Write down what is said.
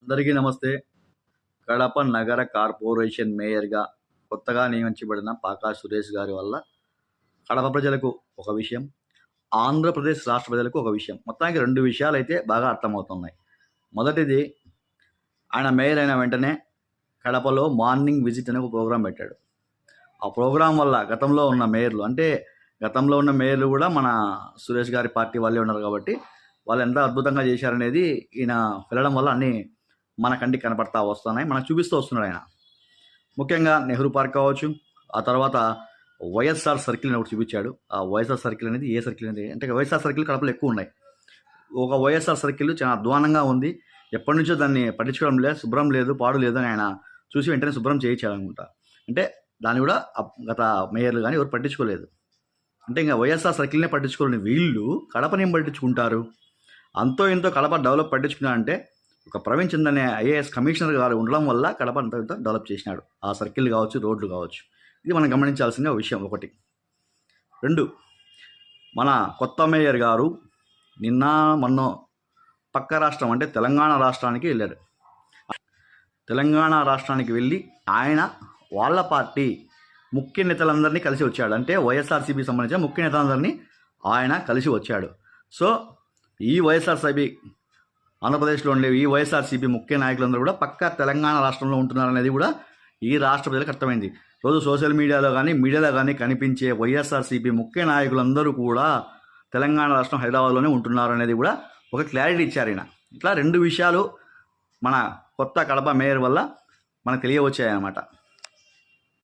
అందరికీ నమస్తే. కడప నగర కార్పొరేషన్ మేయర్‌గా కొత్తగా నియమించబడిన పాకా సురేష్ గారి వల్ల కడప ప్రజలకు ఒక విషయం, ఆంధ్రప్రదేశ్ రాష్ట్ర ప్రజలకు ఒక విషయం. మొత్తానికి 2 విషయాలైతే బాగా అర్థమవుతున్నాయి. మొదటిది, ఆయన మేయర్ అయిన వెంటనే కడపలో మార్నింగ్ విజిట్ అనే ఒక ప్రోగ్రామ్ పెట్టాడు. ఆ ప్రోగ్రాం వల్ల గతంలో ఉన్న మేయర్లు కూడా మన సురేష్ గారి పార్టీ వాళ్ళే ఉన్నారు కాబట్టి వాళ్ళు ఎంత అద్భుతంగా చేశారనేది ఈయన వెళ్ళడం వల్ల అన్నీ మన కంటికి కనపడతా వస్తున్నాయి, మనకు చూపిస్తూ వస్తున్నాడు ఆయన. ముఖ్యంగా నెహ్రూ పార్క్ కావచ్చు, ఆ తర్వాత వైఎస్ఆర్ సర్కిల్ అని ఒకటి చూపించాడు. ఆ వైఎస్ఆర్ సర్కిల్ అనేది ఏ సర్కిల్ అనేది అంటే వైఎస్ఆర్ సర్కిల్ కడపలో ఎక్కువ ఉన్నాయి. ఒక వైఎస్ఆర్ సర్కిల్ చాలా అధ్వానంగా ఉంది, ఎప్పటి నుంచో దాన్ని పట్టించుకోవడం లేదు, శుభ్రం లేదు, పాడు లేదు అని ఆయన చూసి వెంటనే శుభ్రం చేయించాలనుకుంటా. అంటే దాన్ని కూడా గత మేయర్లు కానీ ఎవరు పట్టించుకోలేదు. అంటే ఇంకా వైఎస్ఆర్ సర్కిల్నే పట్టించుకోలేని వీళ్ళు కడపని ఏం పట్టించుకుంటారు? అంతో ఇంతో కడప డెవలప్ పట్టించుకున్నా అంటే ఒక ప్రవీణ్ చంద్ అనే ఐఏఎస్ కమిషనర్ గారు ఉండడం వల్ల కడప అంత ఇంత డెవలప్ చేసినాడు. ఆ సర్కిల్ కావచ్చు, రోడ్లు కావచ్చు. ఇది మనం గమనించాల్సిన విషయం ఒకటి. 2, మన కొత్త మేయర్ గారు నిన్న మొన్న పక్క రాష్ట్రం అంటే తెలంగాణ రాష్ట్రానికి వెళ్ళారు. తెలంగాణ రాష్ట్రానికి వెళ్ళి ఆయన వాళ్ళ పార్టీ ముఖ్య నేతలందరినీ కలిసి వచ్చాడు. అంటే వైఎస్ఆర్సీపీకి సంబంధించిన ముఖ్య నేతలందరినీ ఆయన కలిసి వచ్చాడు. సో ఈ వైఎస్ఆర్సీపీ ఆంధ్రప్రదేశ్లో ఉండే ఈ వైఎస్ఆర్సీపీ ముఖ్య నాయకులందరూ కూడా పక్క తెలంగాణ రాష్ట్రంలో ఉంటున్నారనేది కూడా ఈ రాష్ట్ర ప్రజలకు అర్థమైంది. రోజు సోషల్ మీడియాలో కానీ కనిపించే వైఎస్ఆర్సీపీ ముఖ్య నాయకులందరూ కూడా తెలంగాణ రాష్ట్రం హైదరాబాద్లోనే ఉంటున్నారు అనేది కూడా ఒక క్లారిటీ ఇచ్చారు ఈయన. ఇట్లా 2 విషయాలు మన కొత్త కడప మేయర్ వల్ల మనకు తెలియవచ్చాయన్నమాట.